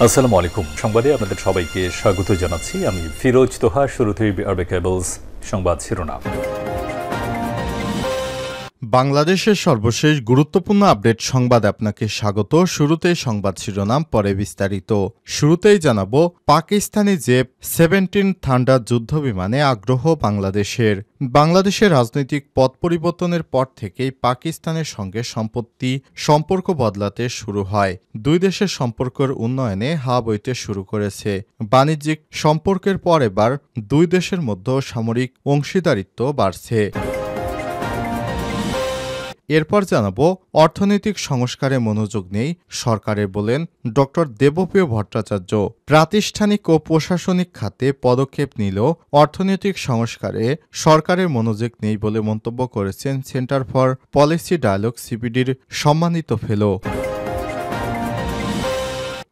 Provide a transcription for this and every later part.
আসসালামু আলাইকুম। সংবাদে আপনাদের সবাইকে স্বাগত জানাচ্ছি। আমি ফিরোজ তোহা। শুরুতেই আরবে কেবলস সংবাদ শিরোনাম। বাংলাদেশের সর্বশেষ গুরুত্বপূর্ণ আপডেট সংবাদ আপনাকে স্বাগত। শুরুতেই সংবাদ শিরোনাম, পরে বিস্তারিত। শুরুতেই জানাবো, পাকিস্তানি জেপ-17 থান্ডার যুদ্ধ বিমানে আগ্রহ বাংলাদেশের রাজনৈতিক পথ পরিবর্তনের পর থেকেই পাকিস্তানের সঙ্গে সম্পর্ক বদলাতে শুরু হয়। দুই দেশের সম্পর্কের উন্নয়নে হাওয়া বইতে শুরু করেছে। বাণিজ্যিক সম্পর্কের পর এবার দুই দেশের মধ্যে সামরিক অংশীদারিত্ব বাড়ছে। এরপর জানাবো, অর্থনৈতিক সংস্কারে মনোযোগ নেই সরকারের, বলেন ড দেবপ্রিয় ভট্টাচার্য। প্রাতিষ্ঠানিক ও প্রশাসনিক খাতে পদক্ষেপ নিলেও অর্থনৈতিক সংস্কারে সরকারের মনোযোগ নেই বলে মন্তব্য করেছেন সেন্টার ফর পলিসি ডায়ালগ সিপিডির সম্মানিত ফেলো।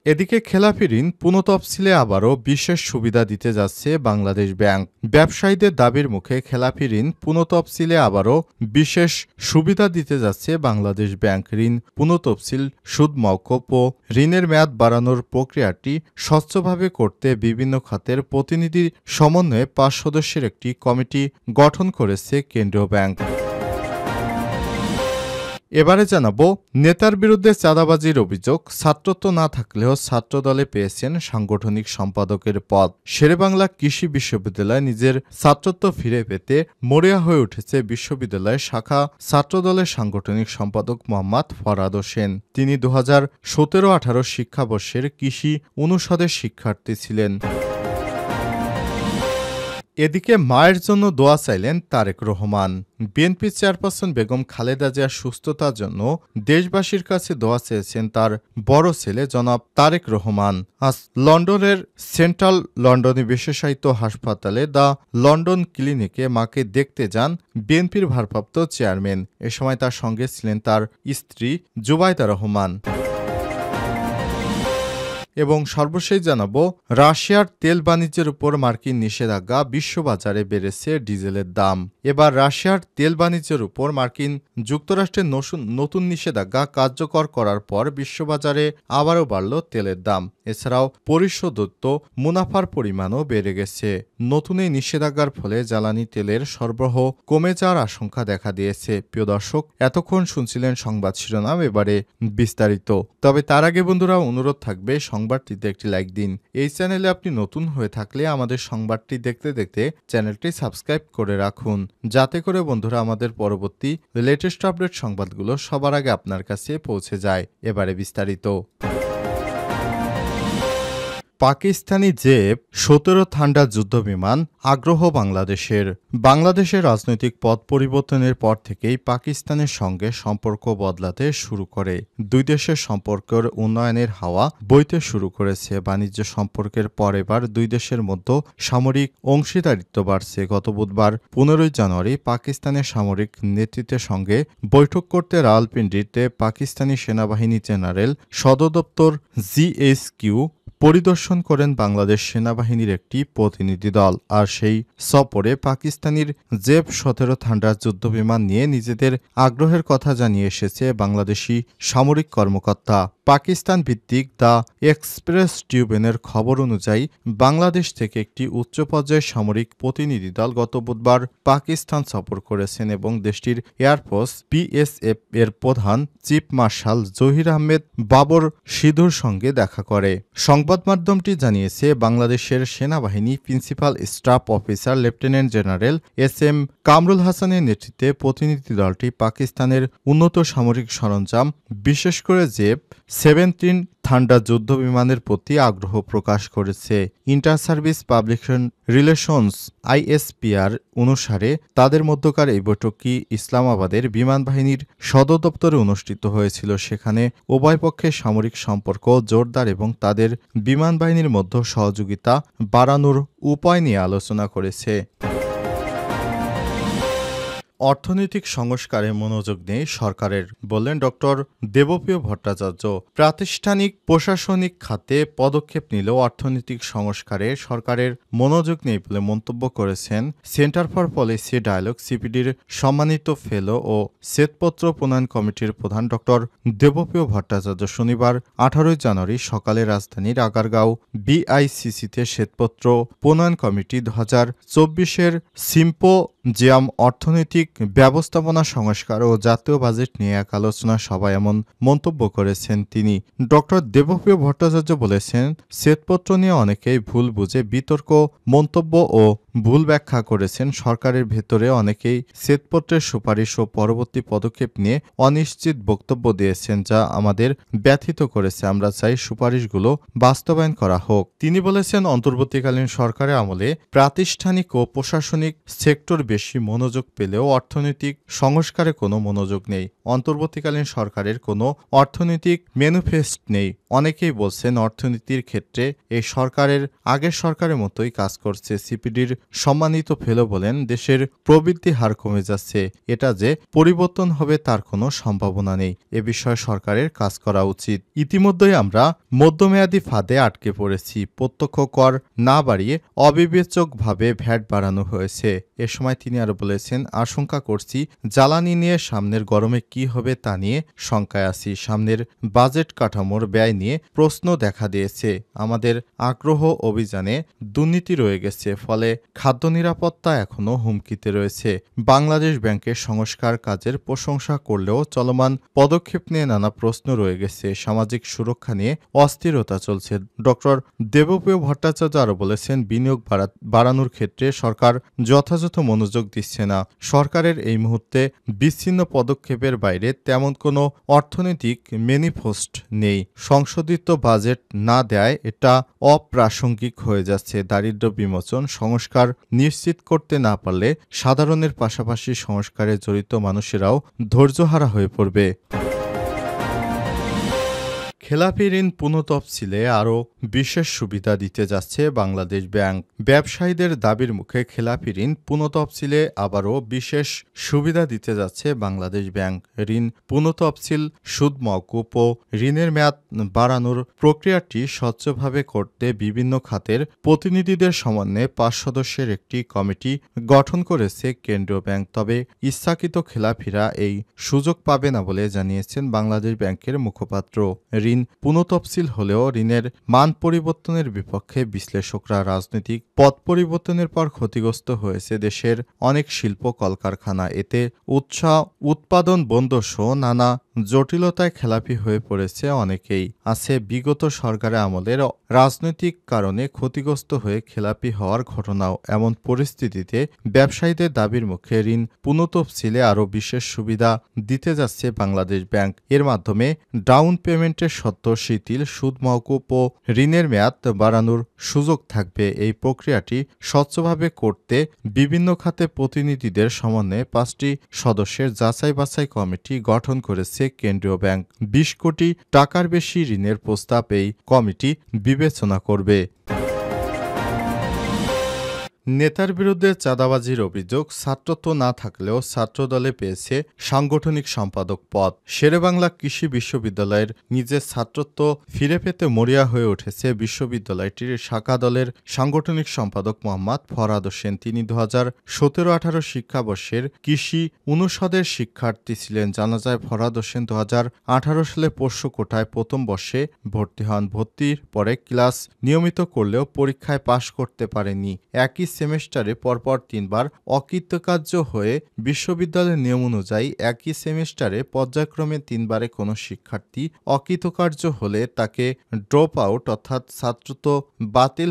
এদিকে খেলাপি ঋণ পুনঃতফসিলে আবারও বিশেষ সুবিধা দিতে যাচ্ছে বাংলাদেশ ব্যাংক। ব্যবসায়ীদের দাবির মুখে খেলাপি ঋণ পুনঃতফসিলে আবারও বিশেষ সুবিধা দিতে যাচ্ছে বাংলাদেশ ব্যাংক। ঋণ পুনঃতফসিল, সুদ মওকুফ ও ঋণের মেয়াদ বাড়ানোর প্রক্রিয়াটি স্বচ্ছভাবে করতে বিভিন্ন খাতের প্রতিনিধি সমন্বয়ে ৫ সদস্যের একটি কমিটি গঠন করেছে কেন্দ্রীয় ব্যাংক। এবারে জানাবো, নেতার বিরুদ্ধে চাঁদাবাজির অভিযোগ। ছাত্রত্ব না থাকলেও ছাত্রদলে পেয়েছেন সাংগঠনিক সম্পাদকের পদ। শেরেবাংলা কৃষি বিশ্ববিদ্যালয় নিজের ছাত্রত্ব ফিরে পেতে মরিয়া হয়ে উঠেছে বিশ্ববিদ্যালয়ের শাখা ছাত্রদলের সাংগঠনিক সম্পাদক মোহাম্মদ ফরহাদ হোসেন। তিনি ২০১৭-১৮ শিক্ষাবর্ষের কৃষি অনুষদের শিক্ষার্থী ছিলেন। এদিকে মায়ের জন্য দোয়া চাইলেন তারেক রহমান। বিএনপি চেয়ারপারসন বেগম খালেদা জিয়ার সুস্থতার জন্য দেশবাসীর কাছে দোয়া চেয়েছেন তার বড় ছেলে জনাব তারেক রহমান। আজ লন্ডনের সেন্ট্রাল লন্ডনে বিশেষায়িত হাসপাতালে দ্য লন্ডন ক্লিনিকে মাকে দেখতে যান বিএনপির ভারপ্রাপ্ত চেয়ারম্যান। এ সময় তার সঙ্গে ছিলেন তার স্ত্রী জুবাইদা রহমান। এবং সর্বশেষ জানাবো, রাশিয়ার তেল বাণিজ্যের উপর মার্কিন নিষেধাজ্ঞা, বিশ্ববাজারে বেড়েছে ডিজেলের দাম। এবার রাশিয়ার তেল বাণিজ্যের উপর মার্কিন যুক্তরাষ্ট্রের নতুন নিষেধাজ্ঞা কার্যকর করার পর বিশ্ববাজারে আবারও বাড়ল তেলের দাম। এছাড়াও পরিশোধিত মুনাফার পরিমাণও বেড়ে গেছে। নতুন এই নিষেধাজ্ঞার ফলে জ্বালানি তেলের সরবরাহ কমে যাওয়ার আশঙ্কা দেখা দিয়েছে। প্রিয় দর্শক, এতক্ষণ শুনছিলেন সংবাদ শিরোনাম, এবারে বিস্তারিত। তবে তার আগে বন্ধুরা, অনুরোধ থাকবে সংবাদটিতে একটি লাইক দিন। এই চ্যানেলে আপনি নতুন হয়ে থাকলে আমাদের সংবাদটি দেখতে দেখতে চ্যানেলটি সাবস্ক্রাইব করে রাখুন, যাতে করে বন্ধুরা আমাদের পরবর্তী লেটেস্ট আপডেট সংবাদগুলো সবার আগে আপনার কাছে পৌঁছে যায়। এবারে বিস্তারিত। পাকিস্তানি জেপ-17 থান্ডার যুদ্ধবিমান আগ্রহ বাংলাদেশের রাজনৈতিক পথ পরিবর্তনের পর থেকেই পাকিস্তানের সঙ্গে সম্পর্ক বদলাতে শুরু করে। দুই দেশের সম্পর্কের উন্নয়নের হাওয়া বইতে শুরু করেছে। বাণিজ্য সম্পর্কের পর এবার দুই দেশের মধ্যে সামরিক অংশীদারিত্ব বাড়ছে। গত বুধবার ১৫ জানুয়ারি পাকিস্তানের সামরিক নেতৃত্বের সঙ্গে বৈঠক করতে রাওয়ালপিন্ডিতে পাকিস্তানি সেনাবাহিনী জেনারেল সদর দপ্তর জিএইচকিউ পরিদর্শন করেন বাংলাদেশ সেনাবাহিনীর একটি প্রতিনিধি দল। আর সেই সফরে পাকিস্তানির জেপ-17 থান্ডার যুদ্ধবিমান নিয়ে নিজেদের আগ্রহের কথা জানিয়ে এসেছে বাংলাদেশি সামরিক কর্মকর্তা। পাকিস্তান ভিত্তিক দ্য এক্সপ্রেস ট্রিবিউনের খবর অনুযায়ী বাংলাদেশ থেকে একটি উচ্চ পর্যায়ের সামরিক প্রতিনিধি দল গত বুধবার পাকিস্তান সফর করেছেন এবং দেশটির এয়ারফোর্স বিএসএফ এর প্রধান চিফ মার্শাল জহির আহমেদ বাবর সিধুর সঙ্গে দেখা করে। সংবাদ মাধ্যমটি জানিয়েছে, বাংলাদেশের সেনাবাহিনী principal staff officer lieutenant general SM. Kamrul হাসানের নেতৃত্বে প্রতিনিধি দলটি পাকিস্তানের উন্নত সামরিক সরঞ্জাম, বিশেষ করে জেপ-17 থান্ডার যুদ্ধবিমানের প্রতি আগ্রহ প্রকাশ করেছে। Inter service public relations ISPR অনুসারে তাদের মধ্যকার এই বৈঠকটি ইসলামাবাদের বিমান বাহিনীর সদর দপ্তরে অনুষ্ঠিত হয়েছিল। সেখানে উভয় পক্ষের সামরিক সম্পর্ক জোরদার এবং তাদের বিমান বাহিনীর মধ্যে সহযোগিতা বাড়ানোর উপায় নিয়ে আলোচনা করেছে। অর্থনৈতিক সংস্কারে মনোযোগ নেই সরকারের, বললেন ডক্টর দেবপ্রিয় ভট্টাচার্য। প্রাতিষ্ঠানিক প্রশাসনিক খাতে পদক্ষেপ নিলেও অর্থনৈতিক সংস্কারে সরকারের মনোযোগ নেই বলে মন্তব্য করেছেন সেন্টার ফর পলিসি ডায়ালগ সিপিডির সম্মানিত ফেলো ও শ্বেতপত্র প্রণয়ন কমিটির প্রধান ডক্টর দেবপ্রিয় ভট্টাচার্য। শনিবার 18 জানুয়ারি সকালে রাজধানীর আগারগাঁও বিআইসিসিতে শ্বেতপত্র প্রণয়ন কমিটি 2024-এর সিম্পোজিয়াম অর্থনৈতিক ব্যবস্থাপনা সংস্কার ও জাতীয় বাজেট নিয়ে এক আলোচনা সভায় এমন মন্তব্য করেছেন তিনি। ডক্টর দেবপ্রিয় ভট্টাচার্য বলেছেন, শ্বেতপত্র নিয়ে অনেকেই ভুল বুঝে বিতর্ক মন্তব্য ও ভুল ব্যাখ্যা করেছেন। সরকারের ভেতরে অনেকেই শ্বেতপত্রের সুপারিশ ও পরবর্তী পদক্ষেপ নিয়ে অনিশ্চিত বক্তব্য দিয়েছেন, যা আমাদের ব্যথিত করেছে। আমরা চাই সুপারিশগুলো বাস্তবায়ন করা হোক। তিনি বলেছেন, অন্তর্বর্তীকালীন সরকারের আমলে প্রাতিষ্ঠানিক ও প্রশাসনিক সেক্টর বেশি মনোযোগ পেলেও অর্থনৈতিক সংস্কারে কোনো মনোযোগ নেই। অন্তর্বর্তীকালীন সরকারের কোনো অর্থনৈতিক ম্যানিফেস্টো নেই। অনেকেই বলছেন অর্থনীতির ক্ষেত্রে এই সরকারের আগের সরকারের মতোই কাজ করছে। সিপিডির সম্মানিত ফেলো বলেন, দেশের প্রবৃদ্ধি হার কমে যাচ্ছে। এটা যে পরিবর্তন হবে তার কোনো সম্ভাবনা নেই। এ বিষয়ে সরকারের কাজ করা উচিত। ইতিমধ্যেই আমরা মধ্যমেয়াদী ফাঁদে আটকে পড়েছি। প্রত্যক্ষ কর না বাড়িয়ে অবিবেচকভাবে ভ্যাট বাড়ানো হয়েছে। এ সময় তিনি আরো বলেছেন, আশঙ্কা করছি জ্বালানি নিয়ে সামনের গরমে কি হবে তা নিয়ে শঙ্কায় আছি। সামনের বাজেট কাঠামোর ব্যয় নিয়ে প্রশ্ন দেখা দিয়েছে। আমাদের আগ্রহ অভিযানে দুর্নীতি রয়ে গেছে, ফলে খাদ্য নিরাপত্তা এখনও হুমকিতে রয়েছে। বাংলাদেশ ব্যাংকের সংস্কার কাজের প্রশংসা করলেও চলমান পদক্ষেপ নিয়ে নানা প্রশ্ন রয়ে গেছে। সামাজিক সুরক্ষা নিয়ে অস্থিরতা চলছে। ডক্টর দেবপ্রিয় ভট্টাচার্য আরও বলেছেন, বিনিয়োগ বাড়ানোর ক্ষেত্রে সরকার যথাযথ মনোযোগ দিচ্ছে না। সরকারের এই মুহূর্তে বিচ্ছিন্ন পদক্ষেপের বাইরে তেমন কোনো অর্থনৈতিক ম্যানিফেস্টো নেই। সংশোধিত বাজেট না দেয় এটা অপ্রাসঙ্গিক হয়ে যাচ্ছে। দারিদ্র্য বিমোচন সংস্কার নিশ্চিত করতে না পারলে সাধারণের পাশাপাশি সংস্কারে জড়িত মানুষেরাও ধৈর্যহারা হয়ে পড়বে। খেলাপি ঋণ পুনঃতফসিলে আরও বিশেষ সুবিধা দিতে যাচ্ছে বাংলাদেশ ব্যাংক। ব্যবসায়ীদের দাবির মুখে খেলাপি ঋণ পুনঃতফসিলে আবারও বিশেষ সুবিধা দিতে যাচ্ছে বাংলাদেশ ব্যাংক। ঋণ পুনঃতফসিল, সুদ মওকুফ ও ঋণের মেয়াদ বাড়ানোর প্রক্রিয়াটি স্বচ্ছভাবে করতে বিভিন্ন খাতের প্রতিনিধিদের সমন্বয়ে 5 সদস্যের একটি কমিটি গঠন করেছে কেন্দ্রীয় ব্যাংক। তবে ইচ্ছাকৃত খেলাপিরা এই সুযোগ পাবে না বলে জানিয়েছেন বাংলাদেশ ব্যাংকের মুখপাত্র। ঋণ পুনঃতফসিল হলেও ঋণের মান পরিবর্তনের বিপক্ষে বিশ্লেষকরা। রাজনৈতিক পথ পরিবর্তনের পর ক্ষতিগ্রস্ত হয়েছে দেশের অনেক শিল্প কলকারখানা। এতে উৎপাদন বন্ধ সহ নানা জটিলতায় খেলাপি হয়ে পড়েছে অনেকেই। আছে বিগত সরকারের আমলের রাজনৈতিক কারণে ক্ষতিগ্রস্ত হয়ে খেলাপি হওয়ার ঘটনাও। এমন পরিস্থিতিতে ব্যবসায়ীদের দাবির মুখে ঋণ পুনঃতফসিলে আরও বিশেষ সুবিধা দিতে যাচ্ছে বাংলাদেশ ব্যাংক। এর মাধ্যমে ডাউন পেমেন্টের শর্ত শিথিল, সুদ মওকুফ ও ঋণের মেয়াদ বাড়ানোর সুযোগ থাকবে। এই প্রক্রিয়াটি স্বচ্ছভাবে করতে বিভিন্ন খাতে প্রতিনিধিদের সমন্বয়ে 5টি সদস্যের যাচাই বাছাই কমিটি গঠন করেছে কেন্দ্রীয় ব্যাংক। 20 কোটি টাকার বেশি ঋণের প্রস্তাব এই কমিটি বিবেচনা করবে। নেতার বিরুদ্ধে চাঁদাবাজির অভিযোগ, ছাত্রত্ব না থাকলেও ছাত্রদলে পেয়েছে সাংগঠনিক সম্পাদক পদ। শেরেবাংলা কৃষি বিশ্ববিদ্যালয়ের নিজের ছাত্রত্ব ফিরে পেতে মরিয়া হয়ে উঠেছে বিশ্ববিদ্যালয়টির শাখা দলের সাংগঠনিক সম্পাদক মোহাম্মদ ফরহাদ হোসেন। তিনি 2017-18 শিক্ষাবর্ষের কৃষি অনুষদের শিক্ষার্থী ছিলেন। জানা যায়, ফরহাদ হোসেন 2018 সালে পোষ্য কোটায় প্রথম বর্ষে ভর্তি হন। ভর্তির পরে ক্লাস নিয়মিত করলেও পরীক্ষায় পাশ করতে পারেনি। একই সেমেস্টারে পরপর 3 বার অকৃতকার্য হয়ে বিশ্ববিদ্যালয়ের নিয়ম অনুযায়ী একই সেমেস্টারে পর্যায়ক্রমে 3 বারে কোনো শিক্ষার্থী অকৃতকার্য হলে তাকে ড্রপ আউট অর্থাৎ ছাত্রত্ব বাতিল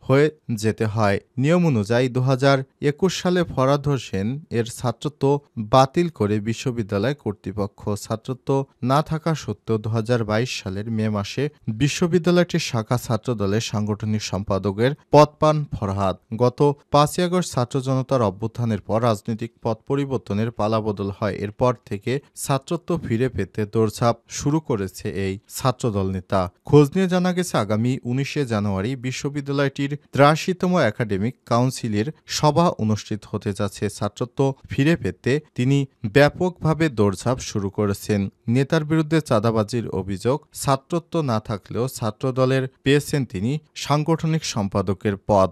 হয়ে যেতে হয়। নিয়ম অনুযায়ী 2021 সালে ফরহাদ হোসেন এর ছাত্রত্ব বাতিল করে বিশ্ববিদ্যালয় কর্তৃপক্ষ। ছাত্রত্ব না থাকা সত্ত্বেও 2022 সালের মে মাসে বিশ্ববিদ্যালয়টির শাখা ছাত্রদলের সাংগঠনিক সম্পাদকের পদ পান ফরহাদ। গত 5ই আগস্ট ছাত্র জনতার অভ্যুত্থানের পর রাজনৈতিক পথ পরিবর্তনের পালাবদল হয়। এরপর থেকে ছাত্রত্ব ফিরে পেতে দৌড়ঝাঁপ শুরু করেছে এই ছাত্রদল নেতা। খোঁজ নিয়ে জানা গেছে, আগামী 19শে জানুয়ারি বিশ্ববিদ্যালয়টির 83তম একাডেমিক কাউন্সিলের সভা অনুষ্ঠিত হতে যাচ্ছে। ছাত্রত্ব ফিরে পেতে তিনি ব্যাপকভাবে দৌড়ঝাঁপ শুরু করেছেন। নেতার বিরুদ্ধে চাঁদাবাজির অভিযোগ, ছাত্রত্ব না থাকলেও ছাত্রদলের পেয়েছেন তিনি সাংগঠনিক সম্পাদকের পদ।